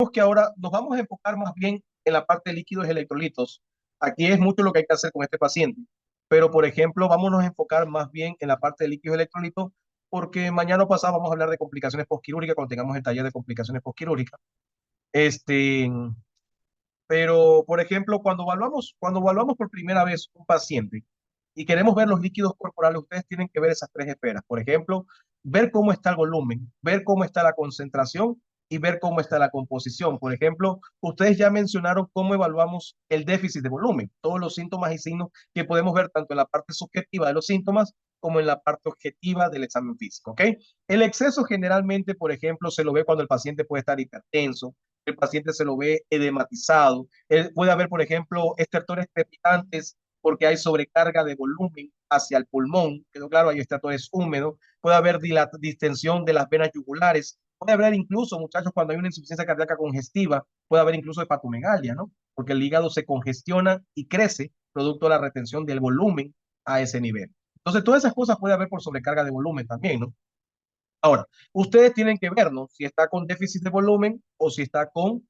tenemos que ahora, nos vamos a enfocar más bien en la parte de líquidos y electrolitos. Aquí es mucho lo que hay que hacer con este paciente, pero por ejemplo, vámonos a enfocar más bien en la parte de líquidos y electrolitos, porque mañana o pasado vamos a hablar de complicaciones postquirúrgicas cuando tengamos el taller de complicaciones postquirúrgicas. Este, pero, por ejemplo, cuando evaluamos por primera vez un paciente y queremos ver los líquidos corporales, ustedes tienen que ver esas tres esferas. Por ejemplo, ver cómo está el volumen, ver cómo está la concentración y ver cómo está la composición. Por ejemplo, ustedes ya mencionaron cómo evaluamos el déficit de volumen, todos los síntomas y signos que podemos ver tanto en la parte subjetiva de los síntomas como en la parte objetiva del examen físico, ¿ok? El exceso generalmente, por ejemplo, se lo ve cuando el paciente puede estar hipertenso, el paciente se lo ve edematizado. Puede haber, por ejemplo, estertores crepitantes porque hay sobrecarga de volumen hacia el pulmón, quedó claro, hay estertores húmedos, puede haber distensión de las venas yugulares, puede haber incluso, muchachos, cuando hay una insuficiencia cardíaca congestiva, puede haber incluso hepatomegalia, ¿no? Porque el hígado se congestiona y crece producto de la retención del volumen a ese nivel. Entonces, todas esas cosas puede haber por sobrecarga de volumen también, ¿no? Ahora, ustedes tienen que ver, ¿no? Si está con déficit de volumen o si está con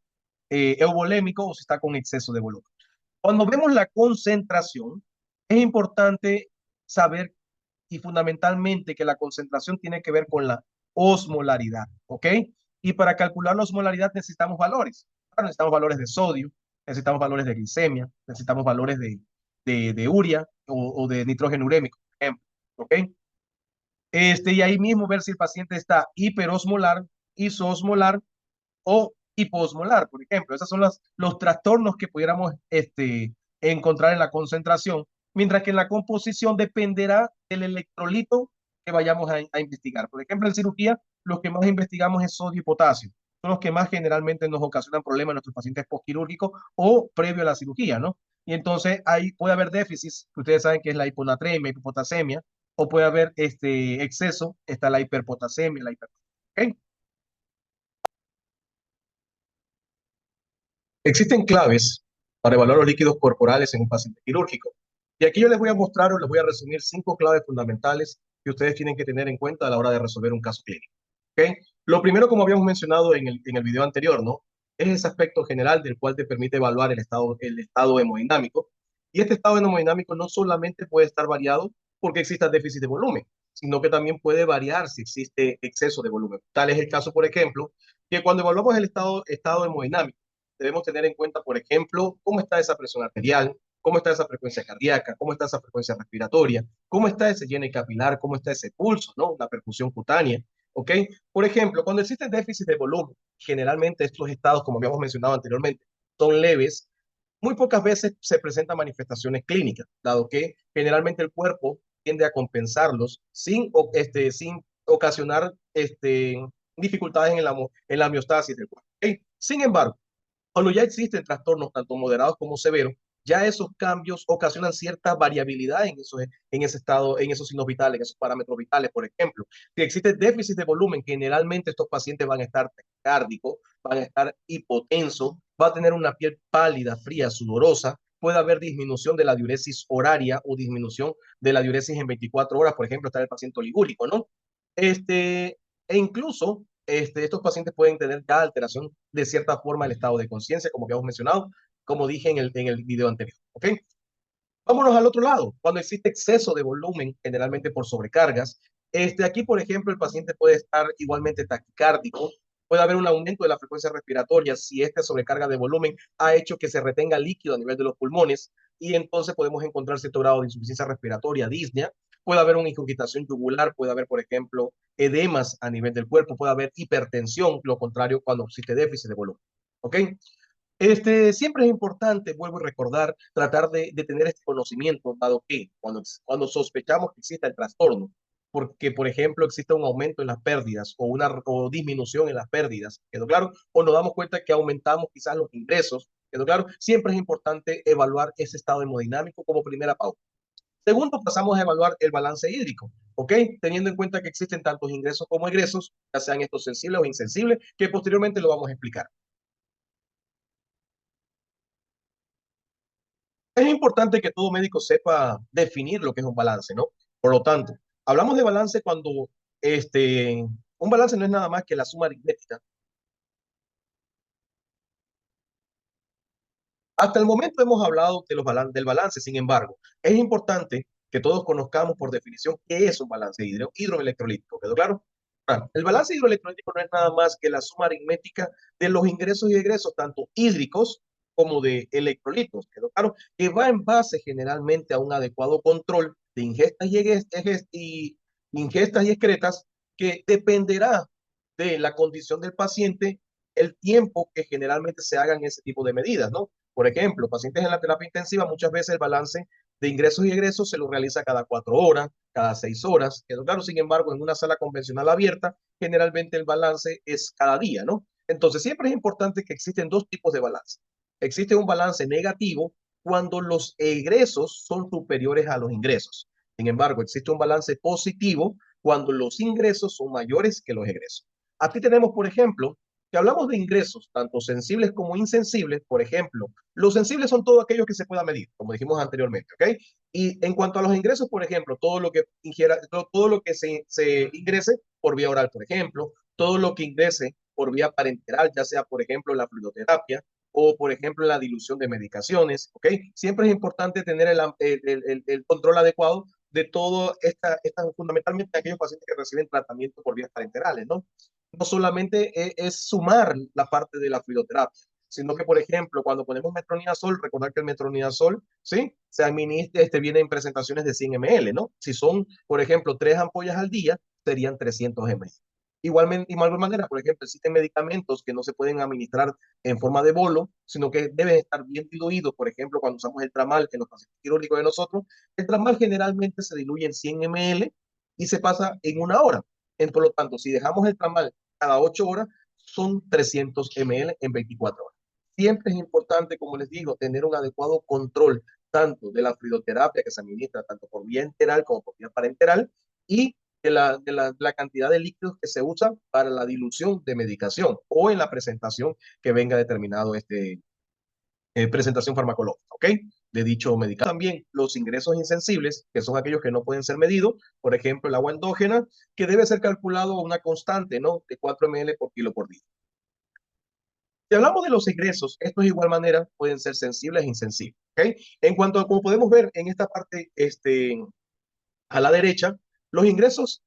eubolémico o si está con exceso de volumen. Cuando vemos la concentración, es importante saber y fundamentalmente que la concentración tiene que ver con la osmolaridad, ¿ok? Y para calcular la osmolaridad necesitamos valores. Claro, necesitamos valores de sodio, necesitamos valores de glicemia, necesitamos valores de urea o de nitrógeno urémico, por ejemplo, ¿ok? Y ahí mismo ver si el paciente está hiperosmolar, isoosmolar o hiposmolar, por ejemplo. Esos son los trastornos que pudiéramos encontrar en la concentración, mientras que en la composición dependerá del electrolito que vayamos a investigar. Por ejemplo, en cirugía, los que más investigamos es sodio y potasio. Son los que más generalmente nos ocasionan problemas en nuestros pacientes postquirúrgicos o previo a la cirugía, ¿no? Y entonces ahí puede haber déficits, que ustedes saben que es la hiponatremia, hipopotasemia, o puede haber exceso, está la hiperpotasemia, la hipertensión. ¿Ok? Existen claves para evaluar los líquidos corporales en un paciente quirúrgico. Y aquí yo les voy a mostrar o les voy a resumir 5 claves fundamentales que ustedes tienen que tener en cuenta a la hora de resolver un caso clínico. ¿Okay? Lo primero, como habíamos mencionado en el video anterior, ¿no? Es ese aspecto general del cual te permite evaluar el estado hemodinámico. Y este estado hemodinámico no solamente puede estar variado porque exista déficit de volumen, sino que también puede variar si existe exceso de volumen. Tal es el caso, por ejemplo, que cuando evaluamos el estado hemodinámico, debemos tener en cuenta, por ejemplo, cómo está esa presión arterial, cómo está esa frecuencia cardíaca, cómo está esa frecuencia respiratoria, cómo está ese llene capilar, cómo está ese pulso, ¿no? La perfusión cutánea, ¿ok? Por ejemplo, cuando existe déficit de volumen, generalmente estos estados, como habíamos mencionado anteriormente, son leves, muy pocas veces se presentan manifestaciones clínicas, dado que generalmente el cuerpo tiende a compensarlos sin ocasionar dificultades en la homeostasis del cuerpo. ¿Okay? Sin embargo, cuando ya existen trastornos tanto moderados como severos, ya esos cambios ocasionan cierta variabilidad en ese estado, en esos signos vitales, en esos parámetros vitales, por ejemplo. Si existe déficit de volumen, generalmente estos pacientes van a estar taquicárdicos, van a estar hipotensos, va a tener una piel pálida, fría, sudorosa, puede haber disminución de la diuresis horaria o disminución de la diuresis en 24 horas, por ejemplo, está el paciente oligúrico, ¿no? E incluso estos pacientes pueden tener ya alteración de cierta forma del estado de conciencia, como habíamos mencionado, como dije en el video anterior. ¿Ok? Vámonos al otro lado. Cuando existe exceso de volumen, generalmente por sobrecargas, aquí, por ejemplo, el paciente puede estar igualmente taquicárdico, puede haber un aumento de la frecuencia respiratoria si esta sobrecarga de volumen ha hecho que se retenga líquido a nivel de los pulmones y entonces podemos encontrar cierto grado de insuficiencia respiratoria, disnea, puede haber una ingurgitación yugular, puede haber, por ejemplo, edemas a nivel del cuerpo, puede haber hipertensión, lo contrario cuando existe déficit de volumen. ¿Ok? Siempre es importante, vuelvo a recordar, tratar de tener este conocimiento, dado que cuando sospechamos que exista el trastorno, porque, por ejemplo, existe un aumento en las pérdidas o disminución en las pérdidas, ¿quedó claro? O nos damos cuenta que aumentamos quizás los ingresos, ¿quedó claro? Siempre es importante evaluar ese estado hemodinámico como primera pauta. Segundo, pasamos a evaluar el balance hídrico, ¿ok? Teniendo en cuenta que existen tantos ingresos como egresos, ya sean estos sensibles o insensibles, que posteriormente lo vamos a explicar. Es importante que todo médico sepa definir lo que es un balance, ¿no? Por lo tanto, hablamos de balance cuando un balance no es nada más que la suma aritmética Hasta el momento hemos hablado de del balance, sin embargo, es importante que todos conozcamos por definición qué es un balance hidroelectrolítico. ¿Quedó claro? El balance hidroelectrolítico no es nada más que la suma aritmética de los ingresos y egresos, tanto hídricos como de electrolitos. ¿Quedó claro? Que va en base generalmente a un adecuado control de ingestas y excretas que dependerá de la condición del paciente, el tiempo que generalmente se hagan ese tipo de medidas, ¿no? Por ejemplo, pacientes en la terapia intensiva, muchas veces el balance de ingresos y egresos se lo realiza cada 4 horas, cada 6 horas. Quedó claro, sin embargo, en una sala convencional abierta, generalmente el balance es cada día, ¿no? Entonces, siempre es importante que existen dos tipos de balance. Existe un balance negativo cuando los egresos son superiores a los ingresos. Sin embargo, existe un balance positivo cuando los ingresos son mayores que los egresos. Aquí tenemos, por ejemplo, que hablamos de ingresos, tanto sensibles como insensibles. Por ejemplo, los sensibles son todo aquello que se pueda medir, como dijimos anteriormente, ¿ok? Y en cuanto a los ingresos, por ejemplo, todo lo que ingiera, todo lo que se ingrese por vía oral, por ejemplo, todo lo que ingrese por vía parenteral, ya sea, por ejemplo, la fluidoterapia o, por ejemplo, la dilución de medicaciones, ¿ok? Siempre es importante tener el control adecuado de todo fundamentalmente aquellos pacientes que reciben tratamiento por vías parenterales, ¿no? No solamente es sumar la parte de la fluidoterapia, sino que, por ejemplo, cuando ponemos metronidazol, recordar que el metronidazol, ¿sí? Se administra, viene en presentaciones de 100 ml, ¿no? Si son, por ejemplo, 3 ampollas al día, serían 300 ml. Igualmente, igual manera, por ejemplo, existen medicamentos que no se pueden administrar en forma de bolo, sino que deben estar bien diluidos. Por ejemplo, cuando usamos el tramal en los pacientes quirúrgicos de nosotros, el tramal generalmente se diluye en 100 ml y se pasa en 1 hora. Por lo tanto, si dejamos el tramal cada 8 horas, son 300 ml en 24 horas. Siempre es importante, como les digo, tener un adecuado control tanto de la fluidoterapia que se administra tanto por vía enteral como por vía parenteral y de la cantidad de líquidos que se usan para la dilución de medicación o en la presentación que venga determinado presentación farmacológica, ¿ok? De dicho medicamento. También los ingresos insensibles, que son aquellos que no pueden ser medidos, por ejemplo, el agua endógena, que debe ser calculado a una constante, ¿no? De 4 ml por kilo por día. Si hablamos de los ingresos, estos de igual manera pueden ser sensibles e insensibles, ¿ok? En cuanto a, como podemos ver en esta parte, a la derecha, los egresos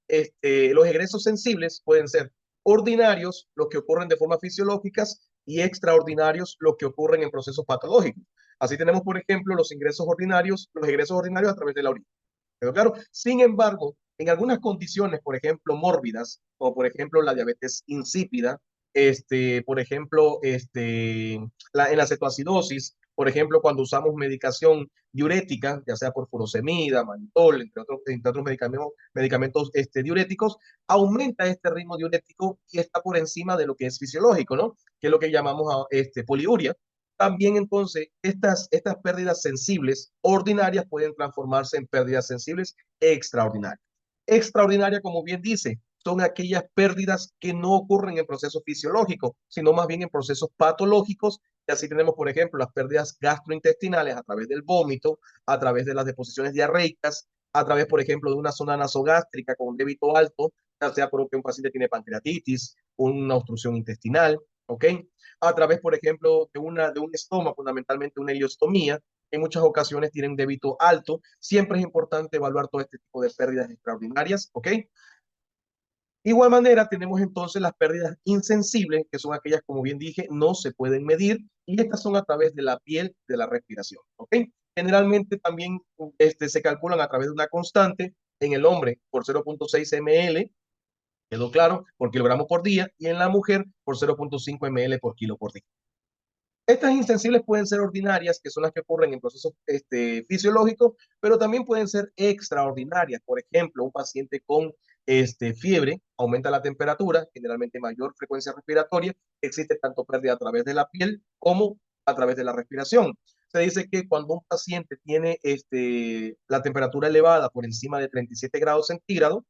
sensibles pueden ser ordinarios, los que ocurren de forma fisiológicas, y extraordinarios, los que ocurren en procesos patológicos. Así tenemos, por ejemplo, los egresos ordinarios a través de la orina. Pero claro, sin embargo, en algunas condiciones, por ejemplo, mórbidas, o por ejemplo la diabetes insípida, por ejemplo, en la cetoacidosis, por ejemplo, cuando usamos medicación diurética, ya sea por furosemida, mannitol, entre otros medicamentos diuréticos, aumenta este ritmo diurético y está por encima de lo que es fisiológico, ¿no? Que es lo que llamamos poliuria. También entonces estas pérdidas sensibles ordinarias pueden transformarse en pérdidas sensibles extraordinarias. Extraordinaria, como bien dice, son aquellas pérdidas que no ocurren en procesos fisiológicos, sino más bien en procesos patológicos. Y así tenemos, por ejemplo, las pérdidas gastrointestinales a través del vómito, a través de las deposiciones diarreicas, a través, por ejemplo, de una zona nasogástrica con un débito alto, ya sea porque un paciente tiene pancreatitis, una obstrucción intestinal, ¿ok? A través, por ejemplo, de un estómago, fundamentalmente una ileostomía, en muchas ocasiones tienen débito alto. Siempre es importante evaluar todo este tipo de pérdidas extraordinarias, ¿ok? Igual manera, tenemos entonces las pérdidas insensibles, que son aquellas, como bien dije, no se pueden medir, y estas son a través de la piel, de la respiración, ¿ok? Generalmente también se calculan a través de una constante en el hombre por 0.6 ml, quedó claro, por kilogramo por día, y en la mujer por 0.5 ml por kilo por día. Estas insensibles pueden ser ordinarias, que son las que ocurren en procesos fisiológicos, pero también pueden ser extraordinarias. Por ejemplo, un paciente con fiebre aumenta la temperatura, generalmente mayor frecuencia respiratoria, existe tanto pérdida a través de la piel como a través de la respiración. Se dice que cuando un paciente tiene la temperatura elevada por encima de 37 grados centígrados,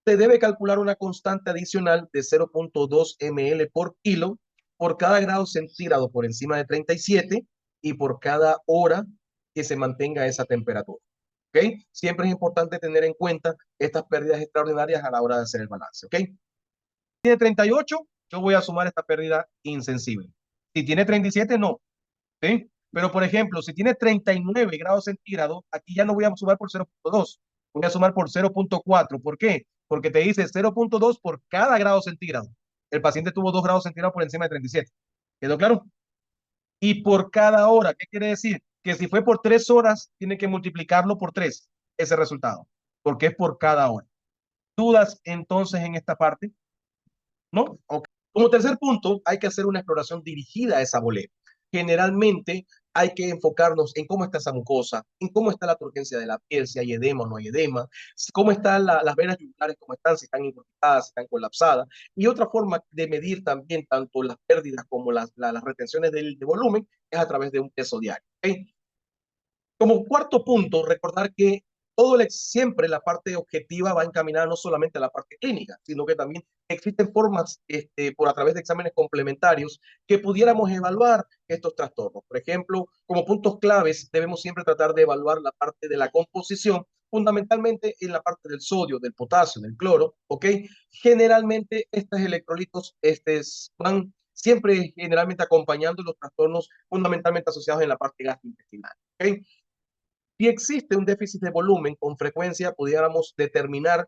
se debe calcular una constante adicional de 0.2 ml por kilo por cada grado centígrado por encima de 37 y por cada hora que se mantenga esa temperatura. ¿Ok? Siempre es importante tener en cuenta estas pérdidas extraordinarias a la hora de hacer el balance. ¿Ok? Si tiene 38, yo voy a sumar esta pérdida insensible. Si tiene 37, no. ¿Sí? Pero, por ejemplo, si tiene 39 grados centígrados, aquí ya no voy a sumar por 0,2, voy a sumar por 0,4. ¿Por qué? Porque te dice 0,2 por cada grado centígrado. El paciente tuvo 2 grados centígrados por encima de 37. ¿Quedó claro? Y por cada hora, ¿qué quiere decir? Que si fue por 3 horas, tiene que multiplicarlo por 3, ese resultado, porque es por cada hora. ¿Dudas entonces en esta parte? ¿No? Ok. Como tercer punto, hay que hacer una exploración dirigida a esa boleta. Generalmente hay que enfocarnos en cómo está esa mucosa, en cómo está la turgencia de la piel, si hay edema o no hay edema, cómo están las venas yugulares, cómo están, si están infartadas, si están colapsadas. Y otra forma de medir también tanto las pérdidas como las retenciones de volumen es a través de un peso diario. ¿Okay? Como cuarto punto, recordar que siempre la parte objetiva va encaminada no solamente a la parte clínica, sino que también existen formas por a través de exámenes complementarios que pudiéramos evaluar estos trastornos. Por ejemplo, como puntos claves, debemos siempre tratar de evaluar la parte de la composición, fundamentalmente en la parte del sodio, del potasio, del cloro, ¿ok? Generalmente estos electrolitos van siempre generalmente acompañando los trastornos fundamentalmente asociados en la parte gastrointestinal, ¿ok? Si existe un déficit de volumen, con frecuencia pudiéramos determinar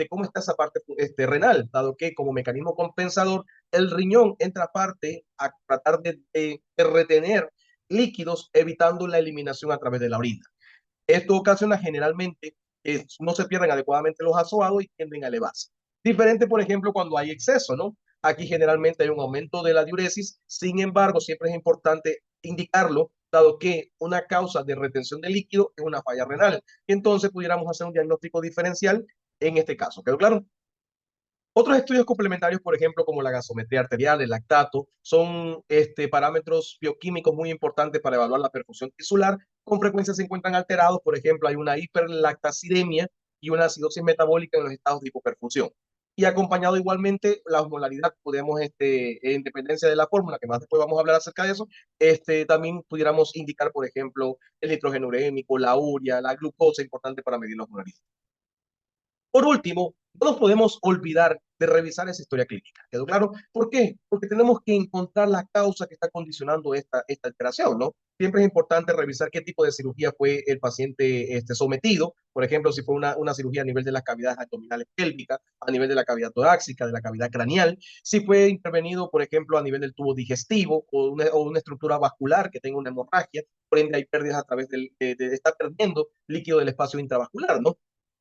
cómo está esa parte renal, dado que como mecanismo compensador, el riñón entra parte a tratar de retener líquidos, evitando la eliminación a través de la orina. Esto ocasiona generalmente que no se pierden adecuadamente los azoados y tienden a elevarse. Diferente, por ejemplo, cuando hay exceso, ¿no? Aquí generalmente hay un aumento de la diuresis, sin embargo, siempre es importante indicarlo, dado que una causa de retención de líquido es una falla renal. Entonces pudiéramos hacer un diagnóstico diferencial en este caso. ¿Quedó claro? Otros estudios complementarios, por ejemplo, como la gasometría arterial, el lactato, son parámetros bioquímicos muy importantes para evaluar la perfusión tisular. Con frecuencia se encuentran alterados, por ejemplo, hay una hiperlactacidemia y una acidosis metabólica en los estados de hipoperfusión. Y acompañado igualmente la osmolaridad, podemos, en dependencia de la fórmula, que más después vamos a hablar acerca de eso, también pudiéramos indicar, por ejemplo, el nitrógeno urémico, la urea, la glucosa, importante para medir la osmolaridad. Por último, no nos podemos olvidar de revisar esa historia clínica. ¿Quedó claro? ¿Por qué? Porque tenemos que encontrar la causa que está condicionando esta alteración, ¿no? Siempre es importante revisar qué tipo de cirugía fue el paciente sometido. Por ejemplo, si fue una cirugía a nivel de las cavidades abdominales pélvicas, a nivel de la cavidad torácica, de la cavidad craneal. Si fue intervenido, por ejemplo, a nivel del tubo digestivo o una estructura vascular que tenga una hemorragia. Por ende, hay pérdidas a través de estar perdiendo líquido del espacio intravascular, ¿no?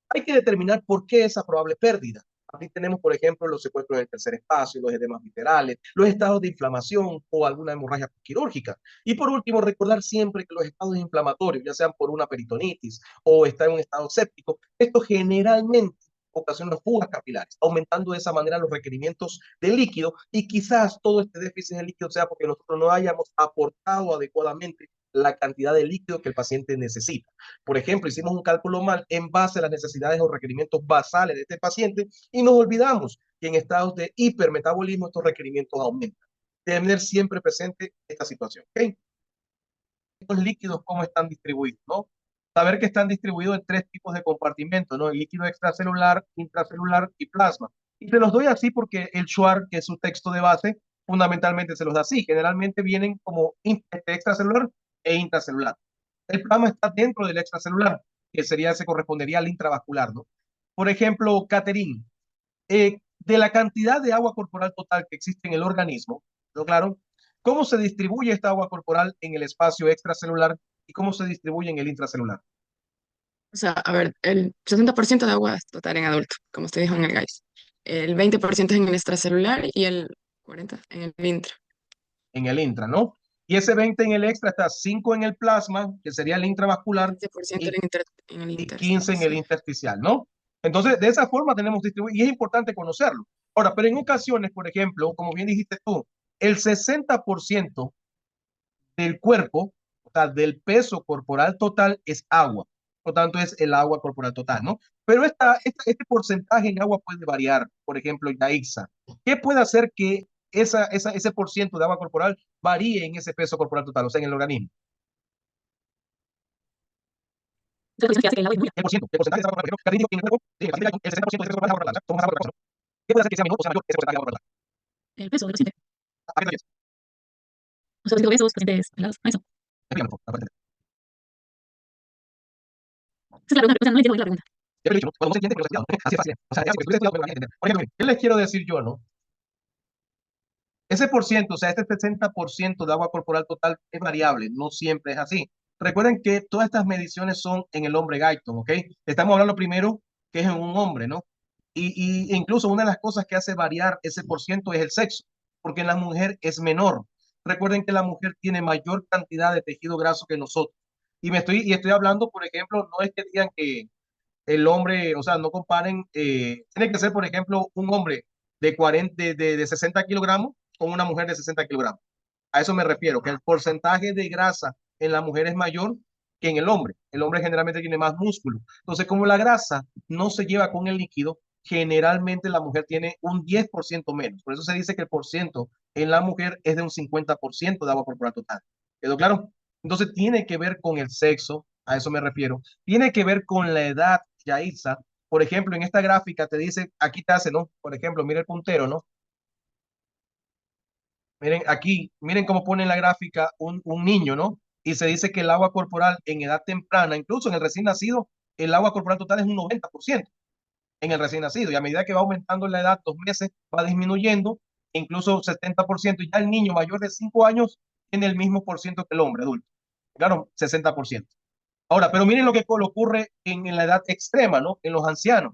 Hay que determinar por qué esa probable pérdida. Aquí tenemos, por ejemplo, los secuestros del tercer espacio, los edemas viscerales, los estados de inflamación o alguna hemorragia quirúrgica. Y por último, recordar siempre que los estados inflamatorios, ya sean por una peritonitis o está en un estado séptico, esto generalmente ocasiona fugas capilares, aumentando de esa manera los requerimientos de líquido y quizás todo este déficit de líquido sea porque nosotros no hayamos aportado adecuadamente la cantidad de líquido que el paciente necesita. Por ejemplo, hicimos un cálculo mal en base a las necesidades o requerimientos basales de este paciente y nos olvidamos que en estados de hipermetabolismo estos requerimientos aumentan. Tener siempre presente esta situación. ¿Okay? Estos líquidos, ¿cómo están distribuidos? ¿No? Saber que están distribuidos en 3 tipos de compartimentos, ¿no? El líquido extracelular, intracelular y plasma. Y se los doy así porque el Schwartz, que es su texto de base, fundamentalmente se los da así. Generalmente vienen como extracelular e intracelular. El plasma está dentro del extracelular, que se correspondería al intravascular, ¿no? Por ejemplo, Caterín, de la cantidad de agua corporal total que existe en el organismo, ¿no? Claro, ¿cómo se distribuye esta agua corporal en el espacio extracelular y cómo se distribuye en el intracelular? O sea, a ver, el 60% de agua es total en adulto, como usted dijo en el GAIS. El 20% es en el extracelular y el 40% en el intra. En el intra, ¿no? Y ese 20 en el extra está 5 en el plasma, que sería el intravascular, 15% y, en el y 15 en el intersticial. intersticial, ¿no? Entonces, de esa forma tenemos distribuido, y es importante conocerlo. Ahora, pero en ocasiones, por ejemplo, como bien dijiste tú, el 60% del cuerpo, o sea, del peso corporal total es agua. Por lo tanto, es el agua corporal total, ¿no? Pero este porcentaje en agua puede variar. Por ejemplo, Yaixa. ¿Qué puede hacer que ese por ciento de agua corporal varíe en ese peso corporal total, o sea, en el organismo? El porcentaje de agua corporal, por ejemplo, Catherine dijo que en el cuerpo, sí, el 60% de agua corporal, somos agua corporal. ¿Qué puede hacer que sea menor o sea mayor ese porcentaje de agua corporal? El peso del paciente. ¿A qué te refieres? O sea, pacientes obesos, pacientes pelados, a eso. Sí, la pregunta, o sea, no entiendo la pregunta. Ya lo he dicho, ¿no? Cuando no se entiende, pero se ha estudiado, ¿no? Así es fácil. O sea, ya si estuviera estudiado, me lo van a entender. Por ejemplo, ¿qué les quiero decir yo, no? Ese por ciento, o sea, este 60% de agua corporal total es variable, no siempre es así. Recuerden que todas estas mediciones son en el hombre Guyton, ¿ok? Estamos hablando primero que es en un hombre, ¿no? Y incluso una de las cosas que hace variar ese por ciento es el sexo, porque en la mujer es menor. Recuerden que la mujer tiene mayor cantidad de tejido graso que nosotros. Y estoy hablando, por ejemplo, no es que digan que el hombre, o sea, no comparen, tiene que ser, por ejemplo, un hombre de 40, de 60 kilogramos con una mujer de 60 kilogramos. A eso me refiero, que el porcentaje de grasa en la mujer es mayor que en el hombre. El hombre generalmente tiene más músculo. Entonces, como la grasa no se lleva con el líquido, generalmente la mujer tiene un 10% menos. Por eso se dice que el porciento en la mujer es de un 50% de agua corporal total. ¿Quedó claro? Entonces, tiene que ver con el sexo, a eso me refiero. Tiene que ver con la edad, Yaisa. Por ejemplo, en esta gráfica te dice, aquí te hace, ¿no? Por ejemplo, mira el puntero, ¿no? Miren aquí, miren cómo pone en la gráfica un niño, ¿no? Y se dice que el agua corporal en edad temprana, incluso en el recién nacido, el agua corporal total es un 90% en el recién nacido. Y a medida que va aumentando la edad, 2 meses, va disminuyendo, incluso 70%. Y ya el niño mayor de 5 años tiene el mismo por ciento que el hombre adulto. Claro, 60%. Ahora, pero miren lo que ocurre en la edad extrema, ¿no? En los ancianos.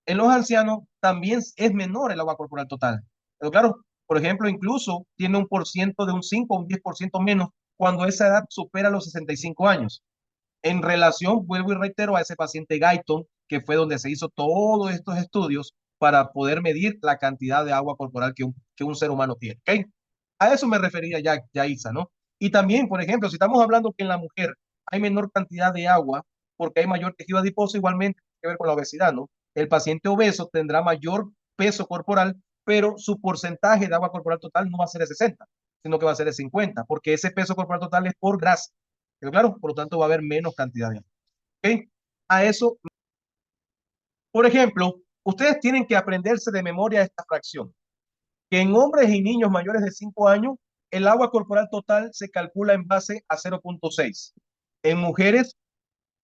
En los ancianos también es menor el agua corporal total. Pero claro, por ejemplo, incluso tiene un por ciento de un 5 o un 10% menos cuando esa edad supera los 65 años. En relación, vuelvo y reitero, a ese paciente Guyton, que fue donde se hizo todos estos estudios para poder medir la cantidad de agua corporal que un ser humano tiene. ¿Okay? A eso me refería ya Isa, ¿no? Y también, por ejemplo, si estamos hablando que en la mujer hay menor cantidad de agua porque hay mayor tejido adiposo, igualmente tiene que ver con la obesidad, ¿no? El paciente obeso tendrá mayor peso corporal, pero su porcentaje de agua corporal total no va a ser de 60, sino que va a ser de 50, porque ese peso corporal total es por grasa. Pero claro, por lo tanto va a haber menos cantidad de agua. ¿Okay? A eso, por ejemplo, ustedes tienen que aprenderse de memoria esta fracción, que en hombres y niños mayores de 5 años, el agua corporal total se calcula en base a 0.6. En mujeres,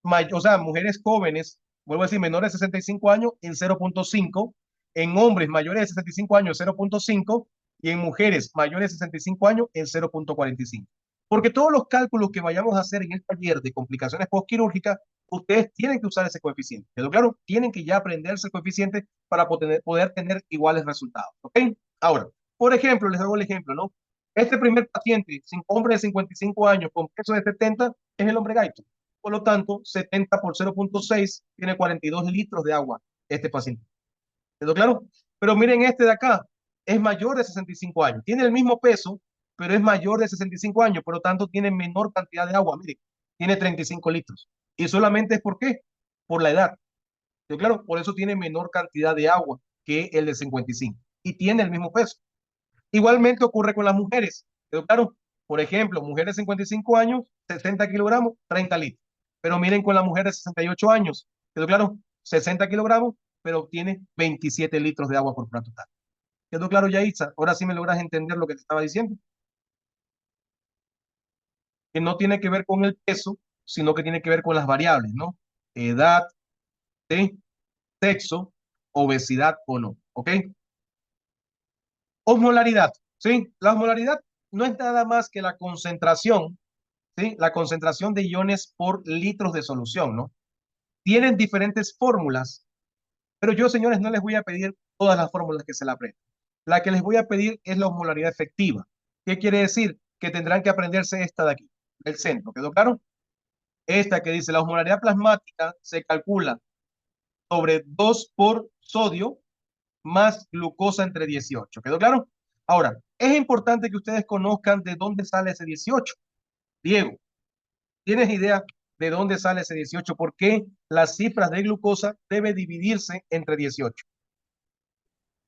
o sea, mujeres jóvenes, vuelvo a decir, menores de 65 años, en 0.5. En hombres mayores de 65 años, 0.5. Y en mujeres mayores de 65 años, en 0.45. Porque todos los cálculos que vayamos a hacer en el taller de complicaciones postquirúrgicas, ustedes tienen que usar ese coeficiente. Pero claro, tienen que ya aprenderse el coeficiente para poder tener iguales resultados. ¿Ok? Ahora, por ejemplo, les hago el ejemplo, ¿no? Este primer paciente, hombre de 55 años con peso de 70, es el hombre gaito. Por lo tanto, 70 por 0.6 tiene 42 litros de agua este paciente. ¿Quedó claro? Pero miren este de acá, es mayor de 65 años. Tiene el mismo peso, pero es mayor de 65 años, por lo tanto tiene menor cantidad de agua. Miren, tiene 35 litros. Y solamente es por qué? Por la edad. ¿Quedó claro? Por eso tiene menor cantidad de agua que el de 55. Y tiene el mismo peso. Igualmente ocurre con las mujeres. ¿Quedó claro? Por ejemplo, mujeres de 55 años, 60 kilogramos, 30 litros. Pero miren con la mujer de 68 años. ¿Quedó claro? 60 kilogramos, pero obtiene 27 litros de agua por plato total. ¿Quedó claro, Yaitza? Ahora sí me logras entender lo que te estaba diciendo. Que no tiene que ver con el peso, sino que tiene que ver con las variables, ¿no? Edad, ¿sí? Sexo, obesidad o no. ¿Ok? Osmolaridad, ¿sí? La osmolaridad no es nada más que la concentración, ¿sí? La concentración de iones por litros de solución, ¿no? Tienen diferentes fórmulas, pero yo, señores, no les voy a pedir todas las fórmulas que se la aprendan. La que les voy a pedir es la osmolaridad efectiva. ¿Qué quiere decir? Que tendrán que aprenderse esta de aquí, del centro. ¿Quedó claro? Esta que dice la osmolaridad plasmática se calcula sobre 2 por sodio más glucosa entre 18. ¿Quedó claro? Ahora, es importante que ustedes conozcan de dónde sale ese 18. Diego, ¿tienes idea de dónde sale ese 18? ¿Por qué las cifras de glucosa debe dividirse entre 18?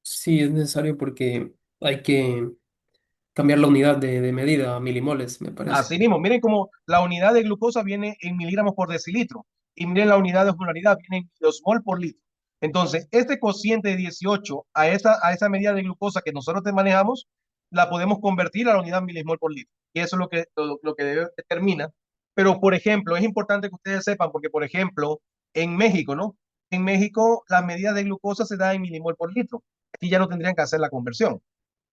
Sí, es necesario porque hay que cambiar la unidad de medida a milimoles, me parece. Así mismo, miren cómo la unidad de glucosa viene en miligramos por decilitro y miren la unidad de osmolaridad viene en kilosmol por litro. Entonces, este cociente de 18 a esa medida de glucosa que nosotros te manejamos, la podemos convertir a la unidad milismol por litro. Y eso es lo que determina Pero, por ejemplo, es importante que ustedes sepan, porque, por ejemplo, en México, ¿no? En México, la medida de glucosa se da en milimol por litro. Aquí ya no tendrían que hacer la conversión,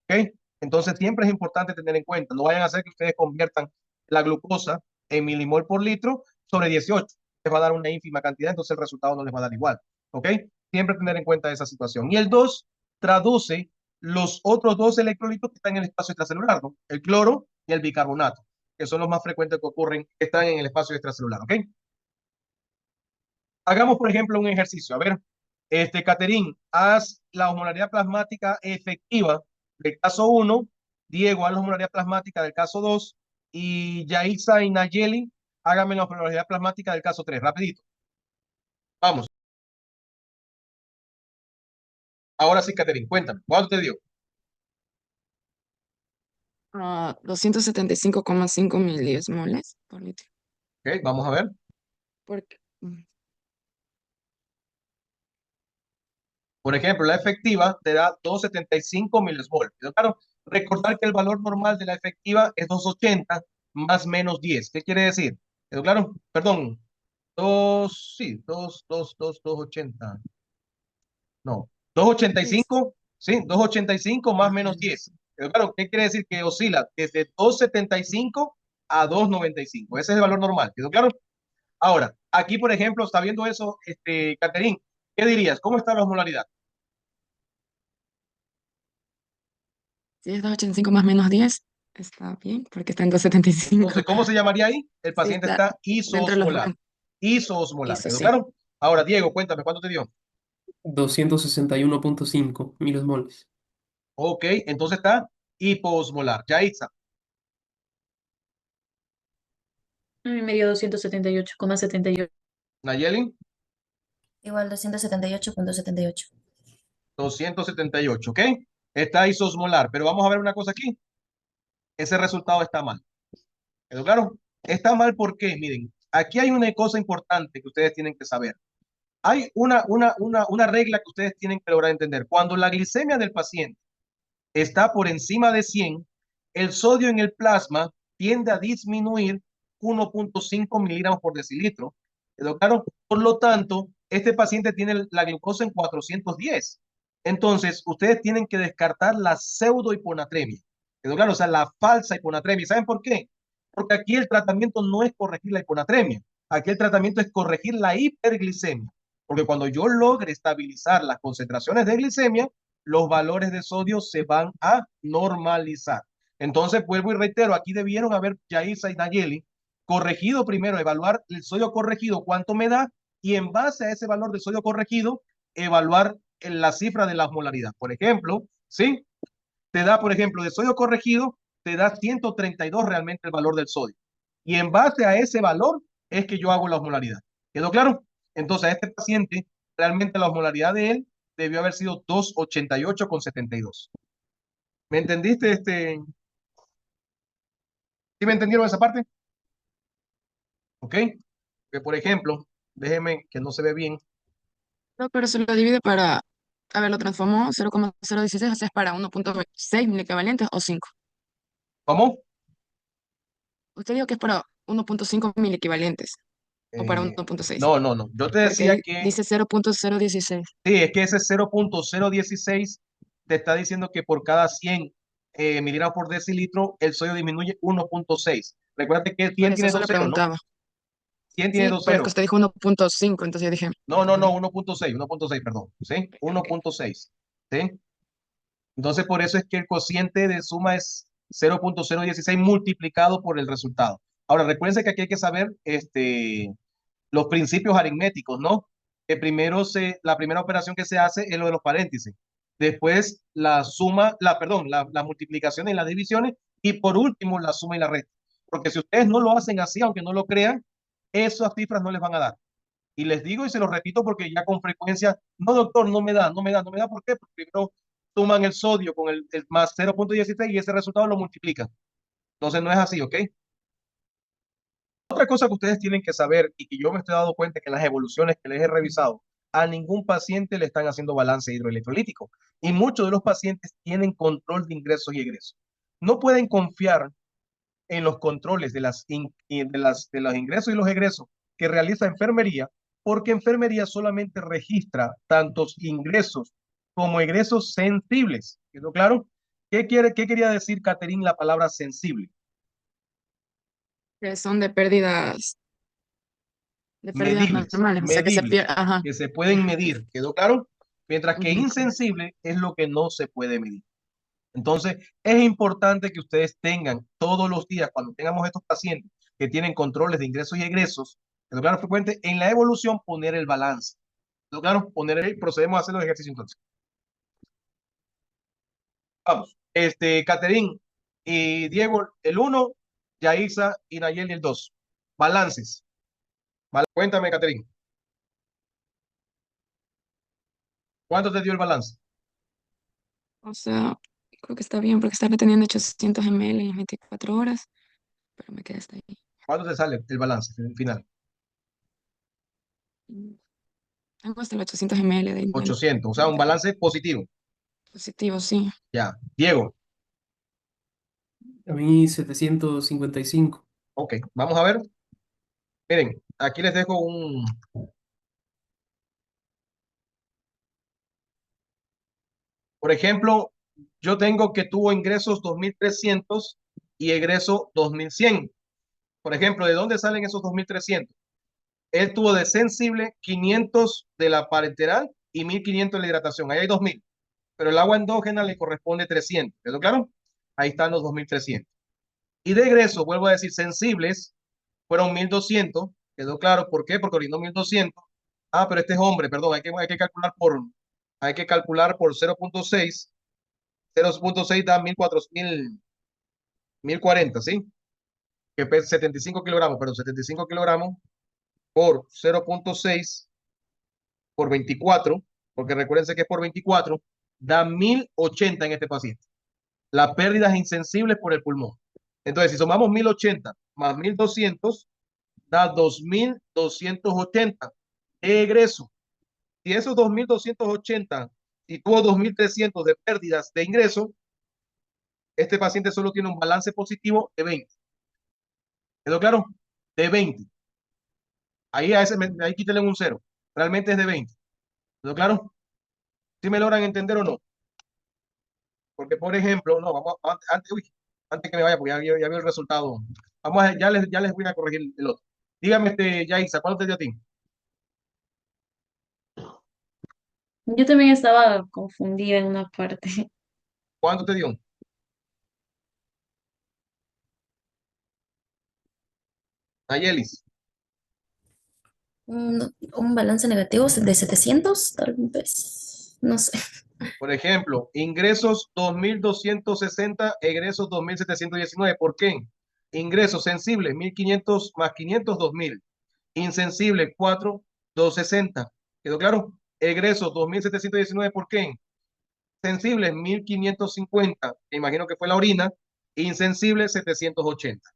¿ok? Entonces, siempre es importante tener en cuenta, no vayan a hacer que ustedes conviertan la glucosa en milimol por litro sobre 18. Les va a dar una ínfima cantidad, entonces el resultado no les va a dar igual, ¿ok? Siempre tener en cuenta esa situación. Y el 2 traduce los otros dos electrolitos que están en el espacio extracelular, ¿no? El cloro y el bicarbonato, que son los más frecuentes que ocurren, que están en el espacio extracelular, ¿ok? Hagamos, por ejemplo, un ejercicio. A ver, Caterín, haz la osmolaridad plasmática efectiva del caso 1, Diego, haz la osmolaridad plasmática del caso 2 y Yaisa y Nayeli, háganme la osmolaridad plasmática del caso 3. Rapidito. Vamos. Ahora sí, Caterín, cuéntame. ¿Cuánto te dio? 275,5 milismoles por litro. Ok, vamos a ver. Porque, Por ejemplo, la efectiva te da 275 milismol. Pero claro, recordar que el valor normal de la efectiva es 280 más menos 10. ¿Qué quiere decir? ¿Quedó claro? Perdón, 280. No, sí, 285, sí, 285 más menos 10. Pero claro, ¿qué quiere decir? Que oscila desde 275 a 295. Ese es el valor normal. ¿Quedó claro? Ahora, aquí, por ejemplo, está viendo eso, Caterín, ¿qué dirías? ¿Cómo está la osmolaridad? si es 285 más menos 10, está bien, porque está en 275. Entonces, ¿cómo se llamaría ahí? El Sí, paciente está está dentro de los isoosmolar. rangos. Isoosmolar. Eso ¿Quedó sí. claro? Ahora, Diego, cuéntame, ¿cuánto te dio? 261,5 milismoles. Ok, entonces está hipoosmolar. Yaitza, A mí me dio 278,78. Nayeli, Igual 278,78. 278, ¿ok? Está isoosmolar, pero vamos a ver una cosa aquí. Ese resultado está mal. ¿Quedó claro? Está mal porque, miren, aquí hay una cosa importante que ustedes tienen que saber. Hay una regla que ustedes tienen que lograr entender. Cuando la glicemia del paciente está por encima de 100, el sodio en el plasma tiende a disminuir 1.5 miligramos por decilitro. ¿Quedó claro? Por lo tanto, este paciente tiene la glucosa en 410. Entonces, ustedes tienen que descartar la pseudohiponatremia. ¿Quedó claro? O sea, la falsa hiponatremia. ¿Saben por qué? Porque aquí el tratamiento no es corregir la hiponatremia. Aquí el tratamiento es corregir la hiperglicemia. Porque cuando yo logre estabilizar las concentraciones de glicemia, los valores de sodio se van a normalizar. Entonces, vuelvo y reitero, aquí debieron haber Yaisa y Nayeli corregido primero, evaluar el sodio corregido, cuánto me da, y en base a ese valor de sodio corregido, evaluar la cifra de la osmolaridad. Por ejemplo, ¿sí? Te da, por ejemplo, de sodio corregido, te da 132 realmente el valor del sodio. Y en base a ese valor es que yo hago la osmolaridad. ¿Quedó claro? Entonces, a este paciente, realmente la osmolaridad de él debió haber sido 288,72. ¿Me entendiste? ¿Sí me entendieron esa parte? ¿Ok? Que por ejemplo, déjeme que no se ve bien. No, pero se lo divide para, a ver, lo transformó 0,016, o sea, es para 1,6 mil equivalentes o 5. ¿Cómo? Usted dijo que es para 1,5 mil equivalentes o para Eh, 1,6, no, no, no. Yo te porque decía ahí que dice 0,016. sí, es que ese 0.016 te está diciendo que por cada 100 miligramos por decilitro, el sodio disminuye 1.6. Recuerda que Por 100 eso tiene solo 2 ceros, ¿no? preguntaba. 100 tiene Sí, 2 pero es que ceros. usted dijo 1,5, entonces yo dije, No, no, no, 1.6, 1.6, perdón. ¿Sí? ok. 1.6. ¿Sí? Entonces, por eso es que el cociente de suma es 0.016 multiplicado por el resultado. Ahora, recuérdense que aquí hay que saber los principios aritméticos, ¿no? Que primero la primera operación que se hace es lo de los paréntesis. Después la suma, perdón, la multiplicación y las divisiones. Y por último, la suma y la resta. Porque si ustedes no lo hacen así, aunque no lo crean, esas cifras no les van a dar. Y les digo y se lo repito porque ya con frecuencia, no doctor, no me da, no me da, no me da. ¿Por qué? Porque primero suman el sodio con el más 0.16 y ese resultado lo multiplican. Entonces no es así, ¿ok? Otra cosa que ustedes tienen que saber y que yo me estoy dando cuenta que en las evoluciones que les he revisado, a ningún paciente le están haciendo balance hidroelectrolítico y muchos de los pacientes tienen control de ingresos y egresos. No pueden confiar en los controles de los ingresos y los egresos que realiza enfermería, porque enfermería solamente registra tantos ingresos como egresos sensibles. ¿Quedó claro? ¿Qué quería decir, Caterín, la palabra sensible? Que son de pérdidas Medibles, normales, o sea, que se medibles, pierde, ajá, que se pueden medir. ¿Quedó claro? Mientras que ujú. insensible es lo que no se puede medir. Entonces, es importante que ustedes tengan todos los días, cuando tengamos estos pacientes que tienen controles de ingresos y egresos, quedó claro, frecuente, en la evolución poner el balance. ¿Quedó claro? Procedemos a hacer los ejercicios entonces. Vamos. Caterín y Diego, el 1, Yaisa y Nayeli el 2. Balances. Cuéntame, Caterín. ¿Cuánto te dio el balance? O sea, creo que está bien porque está reteniendo 800 ml en las 24 horas, pero me quedé hasta ahí. ¿Cuánto te sale el balance final? Mm, Tengo hasta los 800 ml de 800, o sea, un balance positivo. positivo, sí. Ya. Diego, A mí 755. ok, vamos a ver. Miren, aquí les dejo por ejemplo, yo tengo que tuvo ingresos 2.300 y egreso 2.100. Por ejemplo, ¿de dónde salen esos 2.300? Él tuvo de sensible 500 de la parenteral y 1.500 de la hidratación. Ahí hay 2.000, pero el agua endógena le corresponde 300. ¿Quedó claro? Ahí están los 2.300. Y de egreso, vuelvo a decir, sensibles fueron 1.200. ¿Quedó claro? ¿Por qué? Porque orinó 1.200. Ah, pero este es hombre, perdón, hay que calcular por 0.6. 0.6 da 1.040, ¿sí? Que pesa 75 kilogramos, pero 75 kilogramos por 0.6 por 24, porque recuérdense que es por 24, da 1.080 en este paciente. La pérdida es insensible por el pulmón. Entonces, si sumamos 1.080 más 1.200, da 2.280 de egreso. Si esos 2.280 y tuvo 2.300 de pérdidas de ingreso, este paciente solo tiene un balance positivo de 20. ¿Quedó claro? De 20. Ahí quítale un 0. Realmente es de 20. ¿Quedó claro? ¿Sí me logran entender o no? Porque, por ejemplo, no, vamos, antes que me vaya, porque ya veo el resultado. Ya les voy a corregir el otro. Dígame, Yaisa, ¿cuánto te dio a ti? Yo también estaba confundida en una parte. ¿Cuánto te dio? Nayelis, Un balance negativo de 700, tal vez. No sé. por ejemplo, ingresos 2.260, egresos 2.719. ¿Por qué? Ingresos sensibles 1.500 más 500, 2.000. Insensible 4.260. ¿Quedó claro? Egresos 2.719. ¿Por qué? Sensible 1.550. Me imagino que fue la orina. Insensible 780.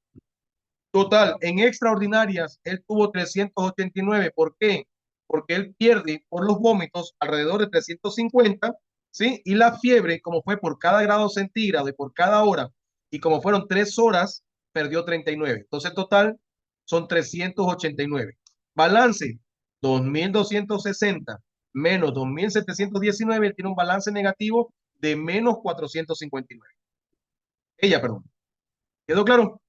Total, en extraordinarias, él tuvo 389. ¿Por qué? Porque él pierde por los vómitos alrededor de 350, ¿sí? Y la fiebre, como fue por cada grado centígrado y por cada hora, y como fueron 3 horas, perdió 39. Entonces, total, son 389. Balance, 2.260 menos 2.719, él tiene un balance negativo de menos 459. Ella, perdón. ¿Quedó claro?